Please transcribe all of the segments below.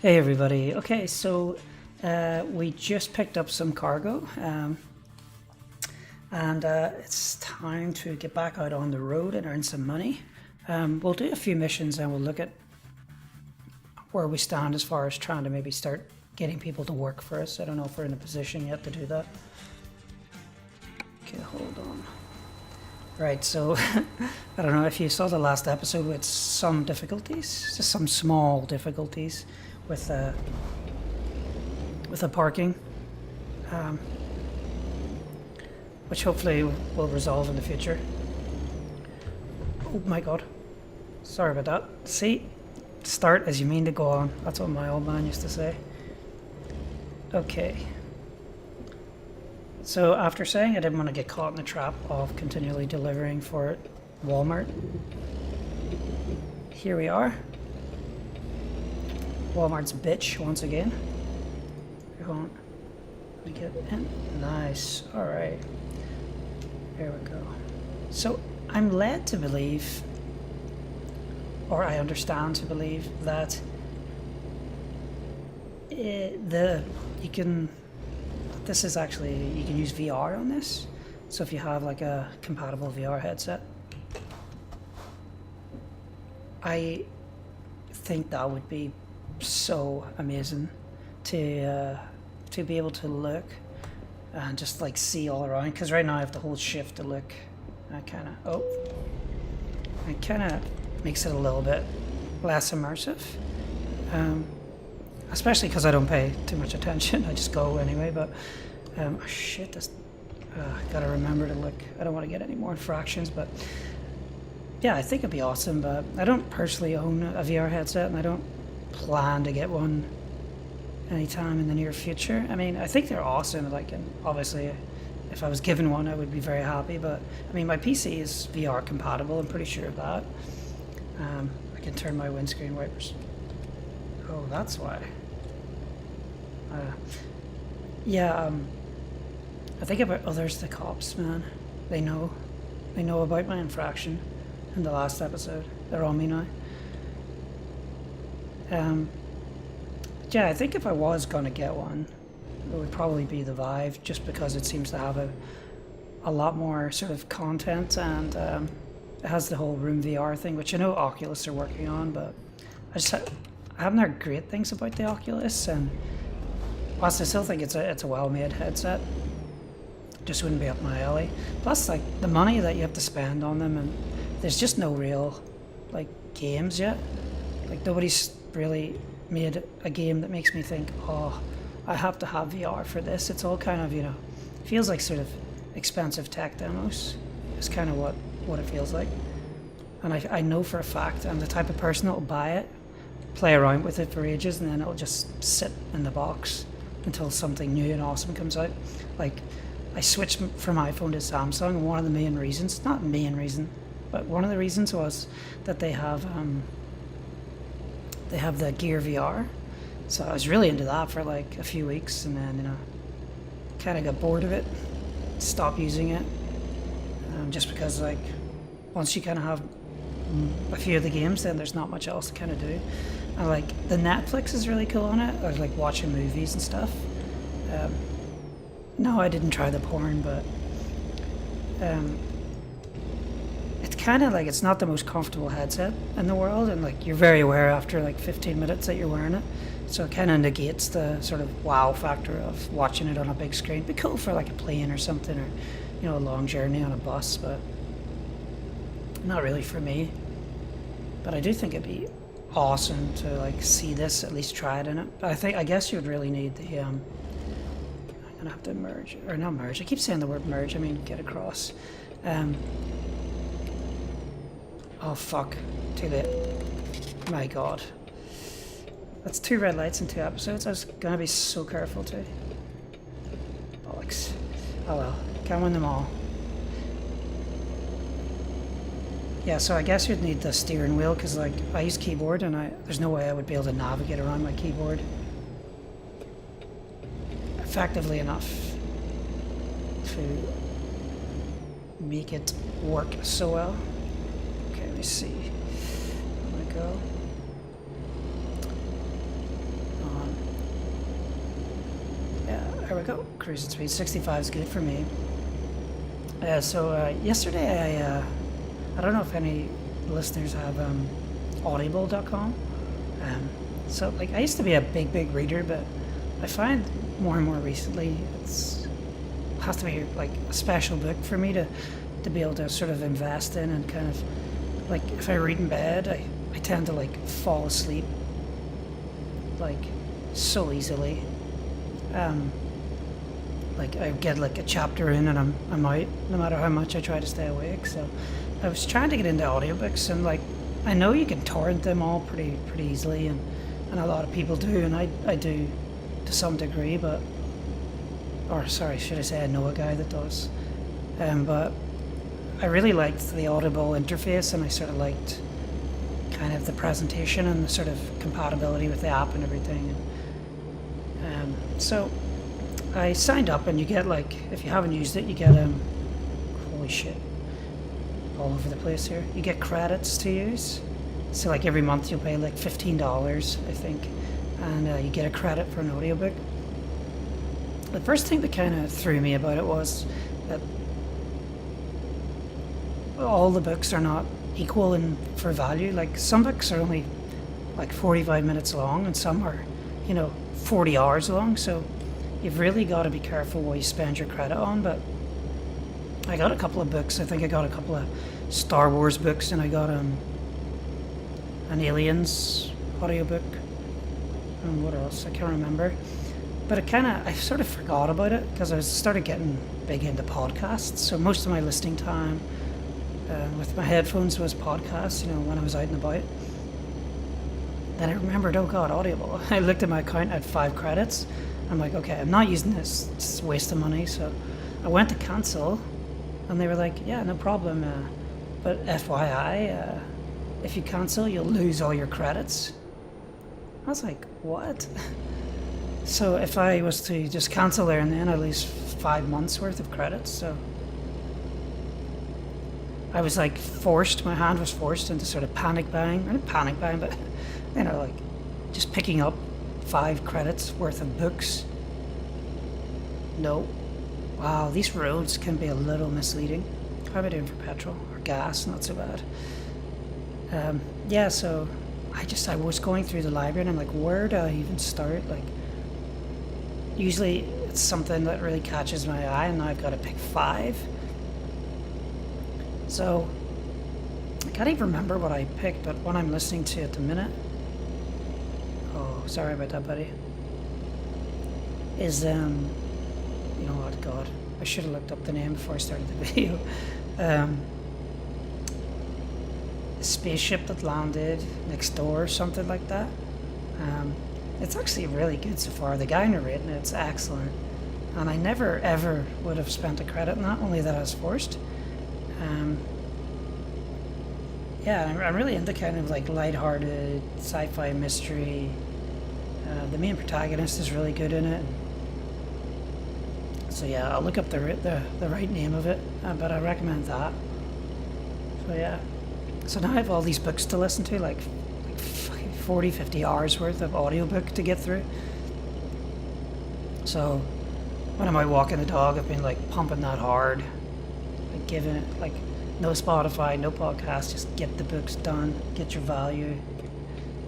Hey everybody. Okay, so we just picked up some cargo, and it's time to get back out on the road and earn some money. We'll do a few missions and we'll look at where we stand as far as trying to maybe start getting people to work for us. I don't know if we're in a position yet to do that. Okay, hold on. Right, so I don't know if you saw the last episode with some difficulties, just some small difficulties with the parking, which hopefully will resolve in the future. Oh my god, sorry about that. See, start as you mean to go on. That's what my old man used to say. Okay. So after saying I didn't want to get caught in the trap of continually delivering for Walmart, here we are. Walmart's bitch once again. Come on. Let me get in. Nice. Alright. There we go. So I'm led to believe, or I understand to believe, that you can use VR on this. So if you have like a compatible VR headset, I think that would be so amazing to be able to look and just like see all around. Because right now I have to hold shift to look. It kind of makes it a little bit less immersive. Especially because I don't pay too much attention. I just go anyway. But oh shit, this. Gotta remember to look. I don't want to get any more infractions, but yeah, I think it'd be awesome. But I don't personally own a VR headset, and I don't plan to get one anytime in the near future. I mean, I think they're awesome. Like, and obviously, if I was given one, I would be very happy. But I mean, my PC is VR compatible. I'm pretty sure of that. I can turn my windscreen wipers. Oh, that's why. I think about others, the cops, man. They know about my infraction in the last episode. They're on me now. Yeah, I think if I was gonna get one, it would probably be the Vive, just because it seems to have a lot more sort of content, and it has the whole room VR thing, which I know Oculus are working on, but I haven't heard great things about the Oculus, and whilst I still think it's a well-made headset, just wouldn't be up my alley. Plus, like, the money that you have to spend on them, and there's just no real like games yet. Like, nobody's really made a game that makes me think, oh, I have to have VR for this. It's all kind of, feels like sort of expensive tech demos. It's kind of what it feels like. And I know for a fact I'm the type of person that will buy it, play around with it for ages, and then it'll just sit in the box until something new and awesome comes out. Like, I switched from iPhone to Samsung, and one of the main reasons, not main reason, but one of the reasons was that they have the Gear VR. So I was really into that for like a few weeks, and then, kind of got bored of it, stopped using it, just because, like, once you kind of have a few of the games, then there's not much else to kind of do. And like, the Netflix is really cool on it, or like watching movies and stuff. No, I didn't try the porn, but it's kind of like, it's not the most comfortable headset in the world, and like, you're very aware after like 15 minutes that you're wearing it, so it kind of negates the sort of wow factor of watching it on a big screen. It'd be cool for like a plane or something, or a long journey on a bus, but not really for me. But I do think it'd be awesome to like see this, at least try it in it. But I guess you would really need the I'm gonna have to merge, or not merge, I keep saying the word merge, I mean get across. Oh fuck, too late. My god. That's 2 red lights in 2 episodes. I was gonna be so careful too. Bollocks. Oh well, can't win them all. Yeah, so I guess you'd need the steering wheel, because like, I use keyboard, and there's no way I would be able to navigate around my keyboard effectively enough to make it work so well. Okay, let me see. There we go. go. Cruising speed 65 is good for me. Yesterday I don't know if any listeners have audible.com. So like I used to be a big reader, but I find more and more recently it has to be like a special book for me to be able to sort of invest in, and kind of like if I read in bed, I tend to like fall asleep like so easily. Like I get like a chapter in and I'm out, no matter how much I try to stay awake. So I was trying to get into audiobooks, and like I know you can torrent them all pretty easily, and a lot of people do, and I do to some degree, but should I say I know a guy that does. But I really liked the Audible interface, and I sort of liked kind of the presentation and the sort of compatibility with the app and everything. So I signed up, and you get like, if you haven't used it, you get holy shit, all over the place here. You get credits to use. So like every month you'll pay like $15, I think, and you get a credit for an audiobook. The first thing that kind of threw me about it was that all the books are not equal for value. Like some books are only like 45 minutes long, and some are, 40 hours long. So you've really got to be careful what you spend your credit on. But I got a couple of books. I think I got a couple of Star Wars books, and I got an Aliens audiobook, and what else? I can't remember. But I sort of forgot about it because I started getting big into podcasts. So most of my listening time with my headphones was podcasts, when I was out and about. Then I remembered, oh God, Audible. I looked at my account, I had 5 credits. I'm like, okay, I'm not using this. It's a waste of money. So I went to cancel, and they were like, yeah, no problem. But FYI, if you cancel, you'll lose all your credits. I was like, what? So if I was to just cancel there and then, I lose 5 months worth of credits. So I was like my hand was forced into sort of panic buying. Not panic buying, but like just picking up 5 credits worth of books. No. Wow, these roads can be a little misleading. How am I doing for petrol or gas? Not so bad. Yeah, so I was going through the library, and I'm like, where do I even start? Like, usually it's something that really catches my eye, and now I've got to pick 5. So I can't even remember what I picked, but what I'm listening to at the minute, oh, sorry about that, buddy, is, you know what, God, I should have looked up the name before I started the video. Spaceship that landed next door or something like that. It's actually really good so far. The guy narrating it's excellent, and I never ever would have spent a credit on that, only that I was forced. Yeah, I'm really into kind of like lighthearted sci-fi mystery. The main protagonist is really good in it. So yeah, I'll look up the right name of it, but I recommend that. So yeah. So now I have all these books to listen to, like 40, 50 hours worth of audiobook to get through. So when I'm out walking the dog, I've been like pumping that hard, like giving it like no Spotify, no podcast, just get the books done, get your value.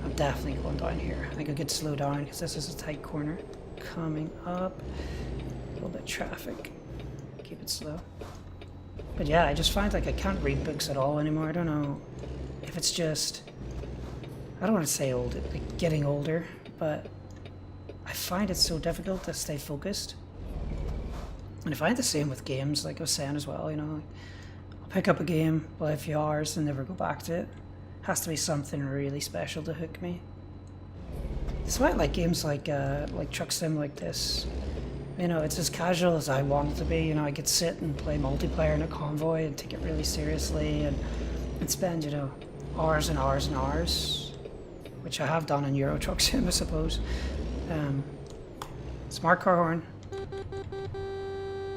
I'm definitely going down here. I think I'll get slow down because this is a tight corner. Coming up, a little bit of traffic, keep it slow. But yeah, I just find like I can't read books at all anymore. I don't know if it's just, I don't want to say old, like getting older, but I find it so difficult to stay focused. And I find the same with games, like I was saying as well, I'll pick up a game, play a few hours, and never go back to it. Has to be something really special to hook me. That's why I like games like Truck Sim like this. It's as casual as I want it to be. I could sit and play multiplayer in a convoy and take it really seriously and spend, hours and hours and hours, which I have done in Euro Truck Sim, I suppose. Smart car horn.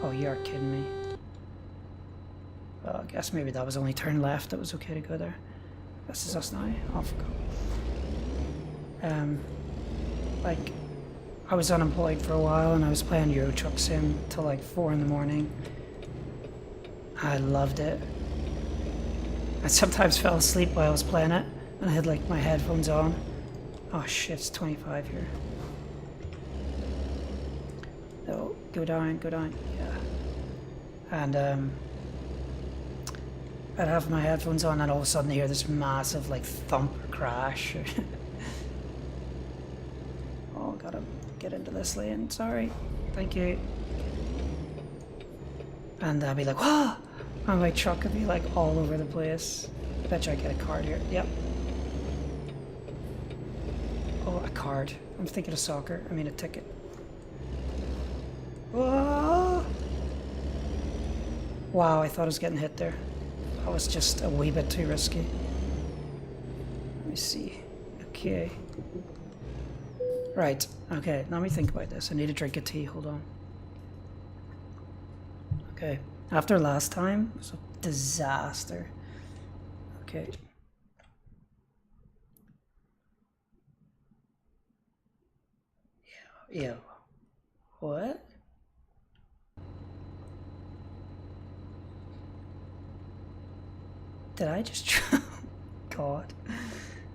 Oh, you're kidding me. Well, I guess maybe that was only turn left. It was okay to go there. This is us now. Off we go. Like, I was unemployed for a while and I was playing Euro Truck Sim till like 4 in the morning. I loved it. I sometimes fell asleep while I was playing it and I had like my headphones on. Oh shit, it's 25 here. No, go down, yeah. And I'd have my headphones on and all of a sudden I hear this massive like thump or crash. Oh, gotta get into this lane, sorry. Thank you. And I'd be like, whoa! And my truck would be like all over the place. I bet you I get a card here. Yep. Oh, a card. I'm thinking of soccer. I mean a ticket. Whoa! Wow, I thought I was getting hit there. That was just a wee bit too risky. Let me see. Okay. Right. Okay, let me think about this. I need a drink of tea. Hold on. Okay. After last time, it was a disaster. Okay. Yeah. What? Did I just drive? God.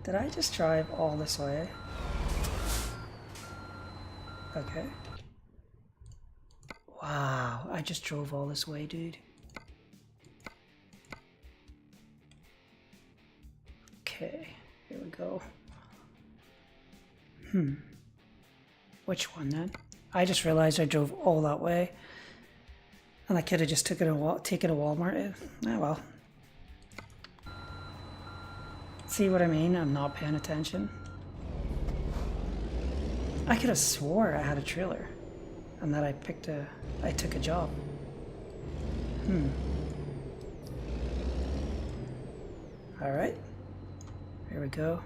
Did I just drive all this way? Okay. Wow, I just drove all this way, dude. Okay, here we go. Which one then? I just realized I drove all that way. And I could have just taken a Walmart. Oh well. See what I mean? I'm not paying attention. I could have swore I had a trailer. And that I took a job. Alright. Here we go.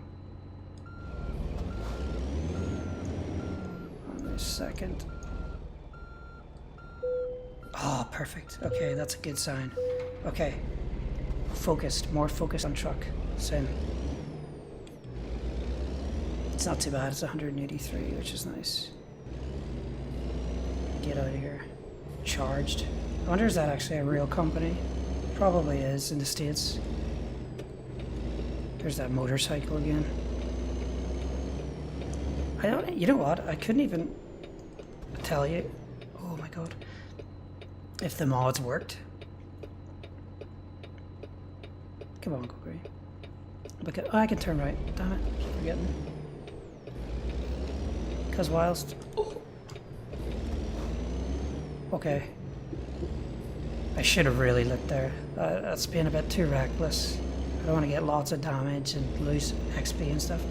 One second. Oh, perfect. Okay, that's a good sign. Okay. Focused. More focused on truck. Same. It's not too bad. It's 183, which is nice. Get out of here. Charged. I wonder, is that actually a real company? Probably is in the States. There's that motorcycle again. You know what? I couldn't even tell you. Oh my god. If the mods worked. Come on, go green. Oh, I can turn right. Damn it. Keep forgetting. Because whilst... Okay. I should have really looked there. That's being a bit too reckless. I don't want to get lots of damage and lose XP and stuff.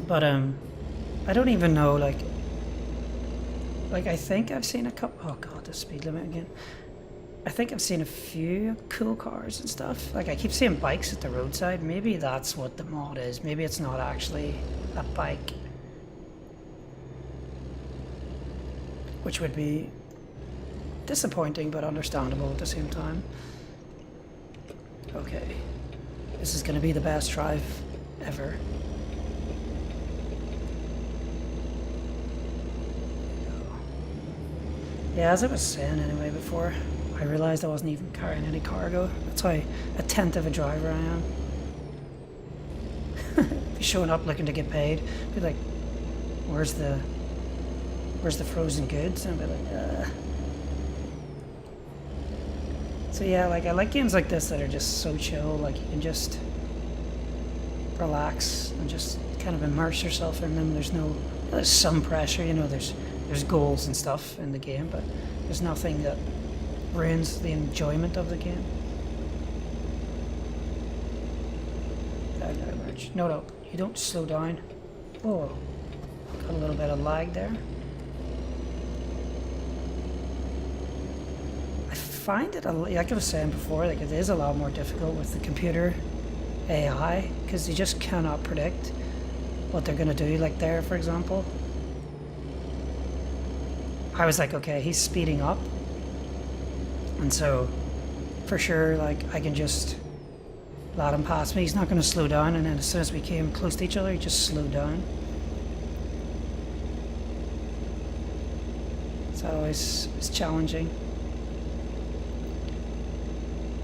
But I don't even know, like I think I've seen a couple. Oh god, the speed limit again. I think I've seen a few cool cars and stuff. Like I keep seeing bikes at the roadside. Maybe that's what the mod is. Maybe it's not actually a bike, which would be disappointing but understandable at the same time. Okay, this is going to be the best drive ever. Yeah, as I was saying anyway before, I realised I wasn't even carrying any cargo. That's how attentive a driver I am. Be showing up looking to get paid. Be like, where's the frozen goods? And I'd be like, So yeah, like I like games like this that are just so chill, like you can just relax and just kind of immerse yourself in them. There's some pressure, you know, there's goals and stuff in the game, but there's nothing that ruins the enjoyment of the game. No, you don't slow down. Oh, got a little bit of lag there. I find it, like I was saying before, like it is a lot more difficult with the computer AI, because you just cannot predict what they're going to do. Like there, for example, I was like, okay, he's speeding up, and so for sure, like I can just let him pass me. He's not going to slow down, and then as soon as we came close to each other, he just slowed down. So that always is challenging.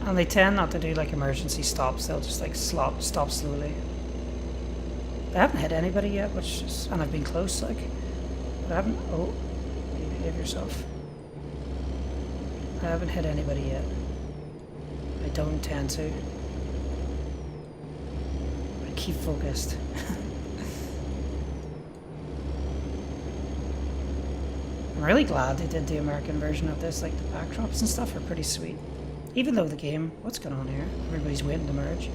And they tend not to do like emergency stops, they'll just like stop slowly. They haven't hit anybody yet, which is, and I've been close, like, but I haven't, oh, you behave yourself. I haven't hit anybody yet. I don't intend to. But keep focused. I'm really glad they did the American version of this, like the backdrops and stuff are pretty sweet. Even though the game, what's going on here? Everybody's waiting to merge.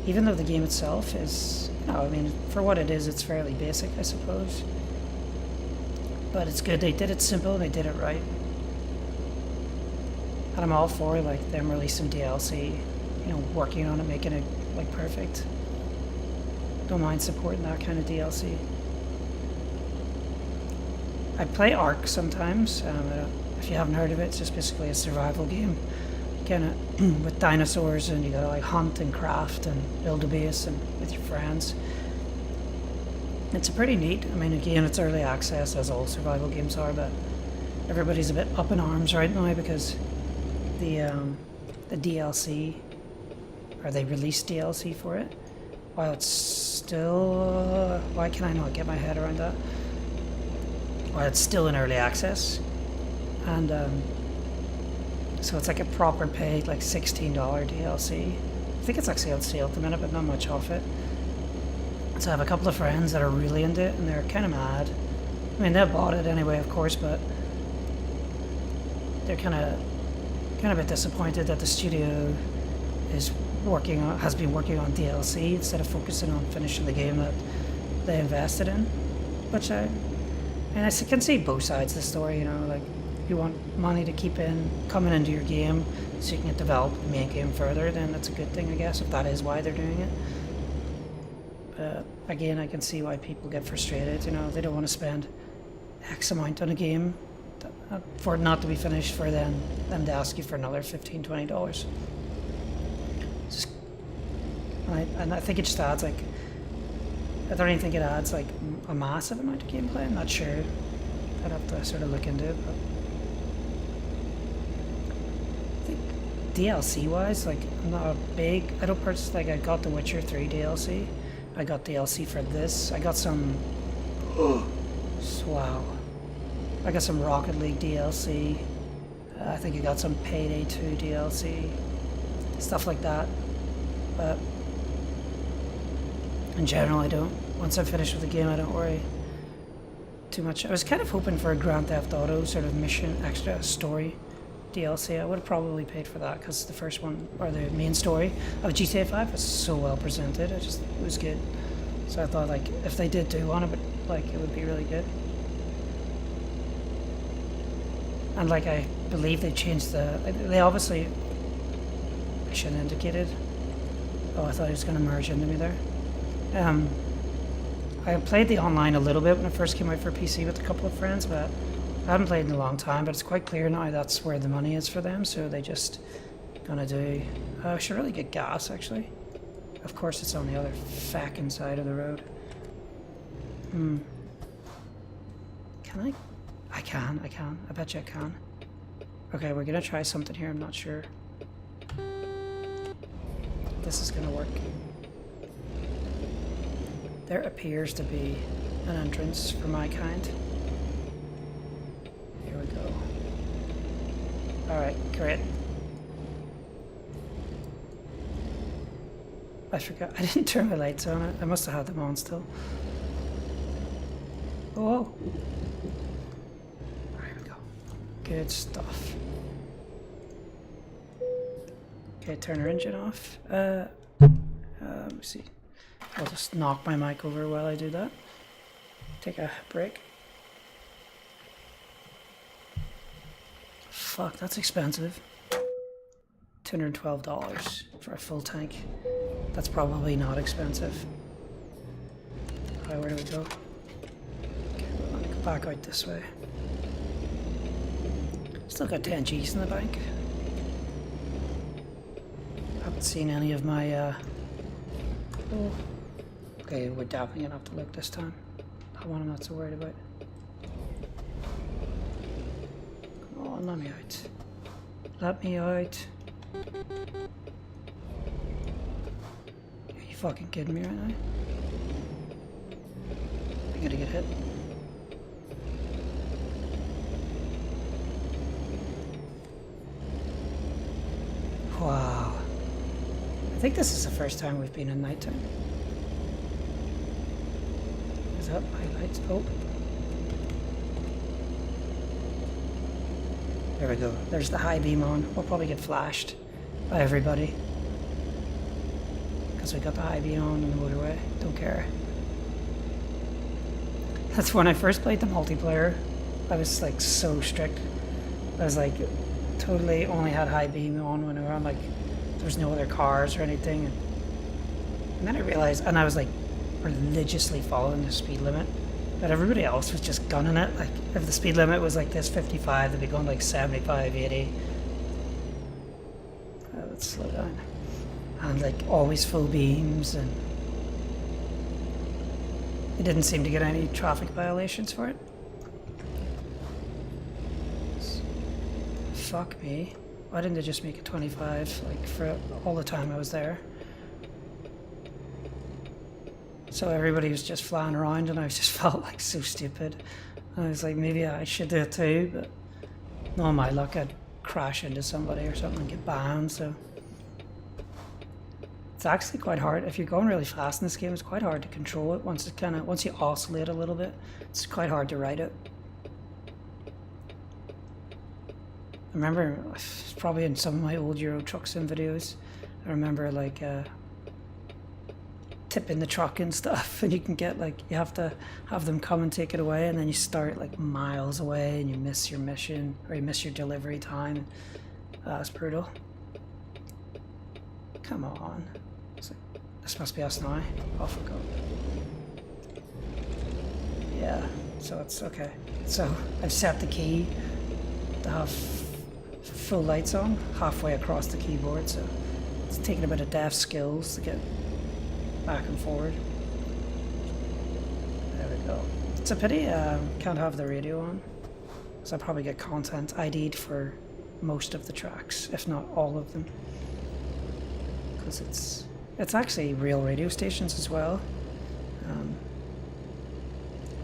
Even though the game itself is, you know, I mean, for what it is, it's fairly basic, I suppose. But it's good, they did it simple, they did it right. And I'm all for, like, them releasing DLC, you know, working on it, making it, like, perfect. Don't mind supporting that kind of DLC. I play Ark sometimes. If you haven't heard of it, it's just basically a survival game, kind of with dinosaurs, and you gotta like hunt and craft and build a base and with your friends. It's pretty neat. I mean, again, it's early access as all survival games are, but everybody's a bit up in arms right now because the DLC, or they released DLC for it, while it's still. Why can I not get my head around that? While it's still in early access. And so it's like a proper paid like $16 DLC. I think it's actually on sale at the minute, but not much off it. So I have a couple of friends that are really into it, and they're kind of mad. I mean, they bought it anyway, of course, but they're kind of a bit disappointed that the studio has been working on DLC instead of focusing on finishing the game that they invested in. Which I can see both sides of the story, you know, like. You want money to keep coming into your game so you can develop the main game further, then that's a good thing, I guess, if that is why they're doing it. But again, I can see why people get frustrated, you know, they don't want to spend X amount on a game for it not to be finished, for them to ask you for another $15, $20. And I think it just adds like, I don't even think it adds like a massive amount of gameplay, I'm not sure. I'd have to sort of look into it, but DLC wise, like, I'm not a big, I don't purchase, like, I got the Witcher 3 DLC, I got DLC for this, I got some, wow, I got some Rocket League DLC, I think I got some Payday 2 DLC, stuff like that, but in general I don't, once I'm finished with the game I don't worry too much. I was kind of hoping for a Grand Theft Auto sort of mission, extra story DLC. I would have probably paid for that because the first one, or the main story of GTA 5 was so well presented. It was good. So I thought, like, if they did do one, it would be really good. And like, I believe they changed they obviously, I shouldn't have indicated. Oh, I thought he was going to merge into me there. I played the online a little bit when it first came out for PC with a couple of friends, but I haven't played in a long time, but it's quite clear now that's where the money is for them, so they just gonna do... I should really get gas, actually. Of course, it's on the other fucking side of the road. Can I? I can. I bet you I can. Okay, we're gonna try something here, I'm not sure. This is gonna work. There appears to be an entrance for my kind. Here we go. Alright, great. I forgot. I didn't turn my lights on. I must have had them on still. Oh! There we go. Good stuff. Okay, turn our engine off. Let me see. I'll just knock my mic over while I do that. Take a break. Fuck, that's expensive. $212 for a full tank. That's probably not expensive. Alright, where do we go? Okay, we'll go back out this way. Still got 10 G's in the bank. Haven't seen any of my, oh. Okay, we're definitely gonna have to look this time. That one I'm not so worried about. on, let me out. Let me out. Are you fucking kidding me right now? I'm gonna get hit. Wow. I think this is the first time we've been in nighttime. Is that my lights? Oh. There we go. There's the high beam on. We'll probably get flashed by everybody. Because we got the high beam on in the motorway. Don't care. That's when I first played the multiplayer. I was like so strict. I was like totally only had high beam on when we were on, like there was no other cars or anything. And then I realized, and I was like religiously following the speed limit. But everybody else was just gunning it. Like, if the speed limit was like this 55, they'd be going like 75, 80. Let's slow down. And like always full beams, and they didn't seem to get any traffic violations for it. Fuck me. Why didn't they just make it 25, like for all the time I was there? So everybody was just flying around and I just felt like so stupid. And I was like, maybe I should do it too, but no, my luck, I'd crash into somebody or something and get banned. So it's actually quite hard. If you're going really fast in this game, it's quite hard to control it. Once you oscillate a little bit, it's quite hard to ride it. I remember, it's probably in some of my old Euro Truck Sim videos, I remember like tipping the truck and stuff, and you can get like, you have to have them come and take it away, and then you start like miles away and you miss your mission, or you miss your delivery time. It's brutal. Come on. Like, this must be us now. Oh, for God. Yeah, so it's okay. So I've set the key to have full lights on halfway across the keyboard, so it's taking a bit of dev skills to get back and forward. There we go. It's a pity can't have the radio on, so I'll probably get content ID'd for most of the tracks, if not all of them, because it's actually real radio stations as well.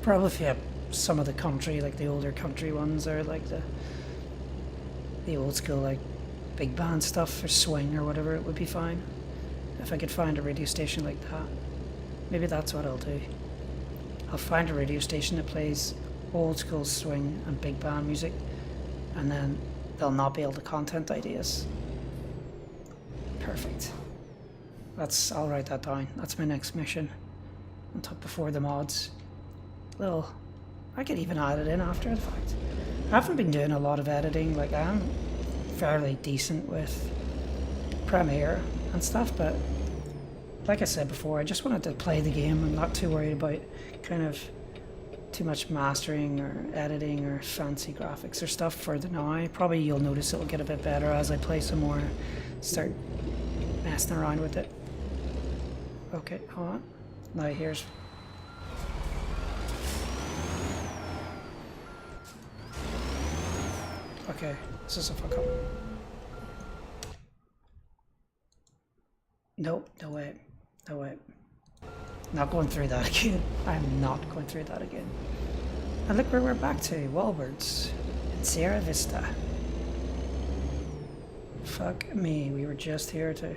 Probably if you have some of the country, like the older country ones, or like the old school like big band stuff or swing or whatever, it would be fine. If I could find a radio station like that, maybe that's what I'll do. I'll find a radio station that plays old school swing and big band music, and then they'll not be able to content ideas. Perfect. I'll write that down. That's my next mission. On top before the mods. I could even add it in after the fact. I haven't been doing a lot of editing. Like, I'm fairly decent with Premiere and stuff, but like I said before, I just wanted to play the game. I'm not too worried about kind of too much mastering or editing or fancy graphics or stuff for the now. Probably you'll notice it'll get a bit better as I play some more, start messing around with it. Okay, hold on. Now here's... Okay, this is a fuck up. Nope, no way. No way. Not going through that again. I'm not going through that again. And look where we're back to. Wallbirds in Sierra Vista. Fuck me, we were just here to...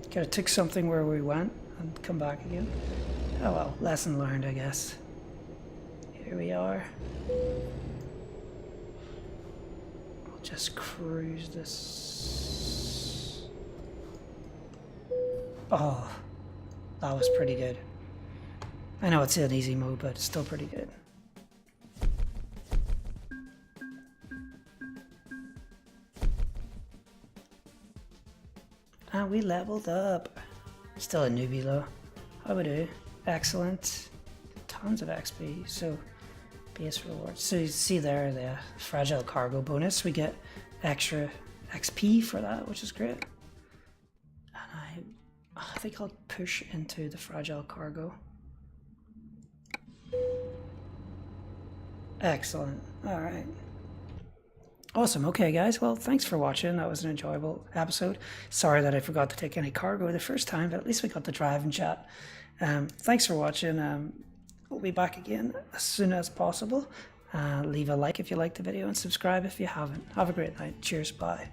Could have took something where we went and come back again. Oh well, lesson learned, I guess. Here we are. I'll just cruise this. Oh, that was pretty good. I know it's in easy mode, but it's still pretty good. And we leveled up. Still a newbie though. How we do? Excellent. Tons of XP. So base rewards. So you see there the fragile cargo bonus. We get extra XP for that, which is great. And I think I'll push into the fragile cargo. Excellent. Alright. Awesome. Okay, guys. Well, thanks for watching. That was an enjoyable episode. Sorry that I forgot to take any cargo the first time, but at least we got to drive and chat. Thanks for watching. We'll be back again as soon as possible. Leave a like if you liked the video and subscribe if you haven't. Have a great night. Cheers. Bye.